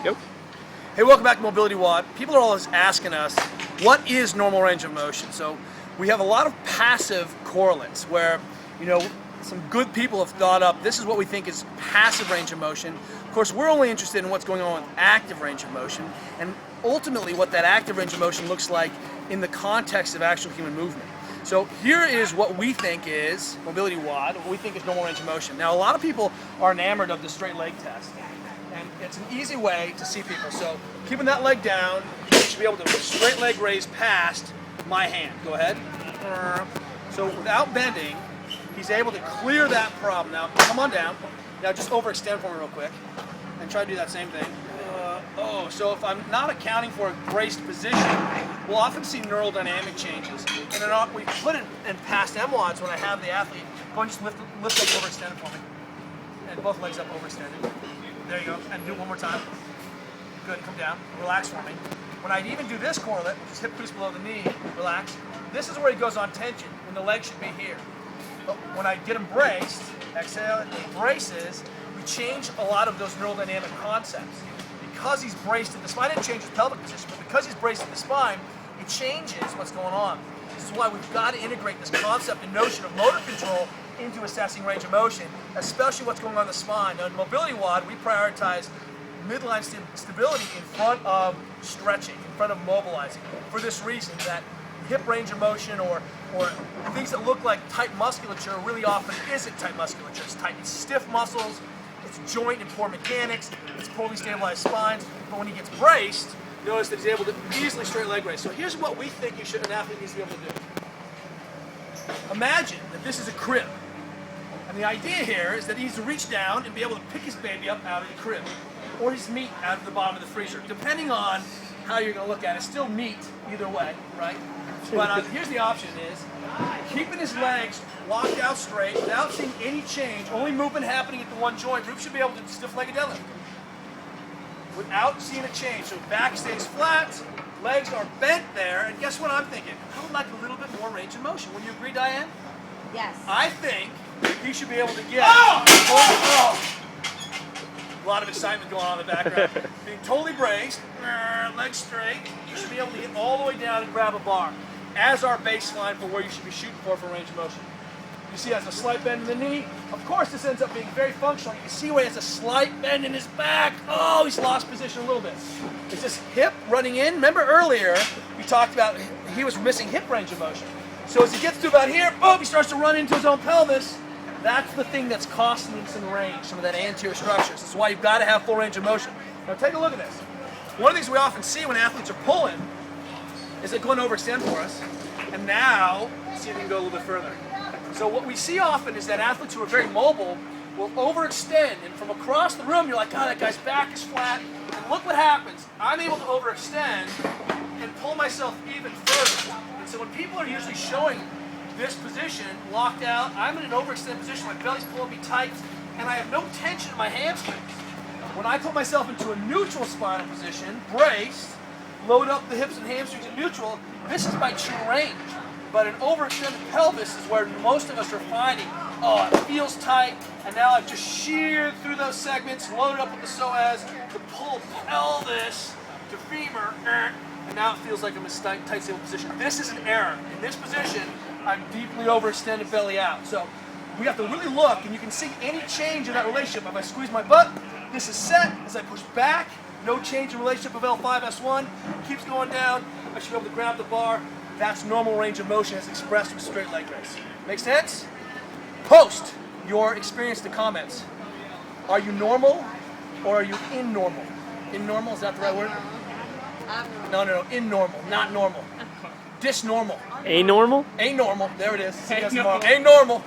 Yep. Hey, welcome back to MobilityWOD. People are always asking us, what is normal range of motion? So we have a lot of passive correlates where, some good people have thought up, this is what we think is passive range of motion. Of course, we're only interested in what's going on with active range of motion, and ultimately what that active range of motion looks like in the context of actual human movement. So here is what we think is MobilityWOD, what we think is normal range of motion. Now, a lot of people are enamored of the straight leg test, and it's an easy way to see people. So keeping that leg down, you should be able to straight leg raise past my hand. Go ahead. So without bending, he's able to clear that problem. Now, come on down. Now just overextend for me real quick, and try to do that same thing. So if I'm not accounting for a braced position, we'll often see neural dynamic changes. And we put it in past MWODs when I have the athlete, go and just lift up overextended for me. And both legs up overextended. There you go. And do it one more time. Good, come down. Relax for me. When I even do this correlate, which is hip crease below the knee, relax. This is where he goes on tension, when the leg should be here. But when I get him braced, exhale, and he braces, we change a lot of those neural dynamic concepts. Because he's braced in the spine, I didn't change his pelvic position, but because he's braced in the spine, it changes what's going on. This is why we've got to integrate this concept and notion of motor control into assessing range of motion, especially what's going on in the spine. Now, in MobilityWOD, we prioritize midline stability in front of stretching, in front of mobilizing, for this reason that hip range of motion or things that look like tight musculature really often isn't tight musculature. It's tight, it's stiff muscles, it's joint and pore mechanics, it's poorly stabilized spines, but when he gets braced, notice that he's able to easily straight leg raise. So here's what we think an athlete needs to be able to do. Imagine that this is a crib, and the idea here is that he needs to reach down and be able to pick his baby up out of the crib, or his meat out of the bottom of the freezer, depending on how you're going to look at it. It's still meat either way, right? But here's the option is, keeping his legs locked out straight without seeing any change, only movement happening at the one joint. Rube should be able to stiff-legged deadlift without seeing a change. So back stays flat, legs are bent there, and guess what I'm thinking? I would like a little bit more range of motion. Would you agree, Diane? Yes. I think he should be able to get a lot of excitement going on in the background. Being totally braced, legs straight, you should be able to get all the way down and grab a bar as our baseline for where you should be shooting for range of motion. You see he has a slight bend in the knee. Of course, this ends up being very functional. You can see where he has a slight bend in his back. Oh, he's lost position a little bit. Is this hip running in? Remember earlier, we talked about he was missing hip range of motion. So as he gets to about here, boom, he starts to run into his own pelvis. That's the thing that's costing him some range, some of that anterior structures. This is why you've got to have full range of motion. Now take a look at this. One of the things we often see when athletes are pulling is they go and overextend for us. And now, see if we can go a little bit further. So what we see often is that athletes who are very mobile will overextend, and from across the room, you're like, God, that guy's back is flat. And look what happens. I'm able to overextend and pull myself even further. And so when people are usually showing this position, locked out, I'm in an overextended position, my belly's pulling me tight, and I have no tension in my hamstrings. When I put myself into a neutral spinal position, braced, load up the hips and hamstrings in neutral, this is my true range. But an overextended pelvis is where most of us are finding, oh, it feels tight, and now I've just sheared through those segments, loaded up with the psoas to pull pelvis to femur, and now it feels like I'm in a tight, stable position. This is an error. In this position, I'm deeply overextended belly out. So we have to really look, and you can see any change in that relationship. If I squeeze my butt, this is set. As I push back, no change in relationship of L5, S1. Keeps going down. I should be able to grab the bar. That's normal range of motion as expressed with straight leg raise. Make sense? Post your experience to comments. Are you normal or are you in-normal? In-normal, is that the right word? No, in-normal, not normal. Disnormal. A-normal? A-normal, there it is. See you guys tomorrow. A-normal.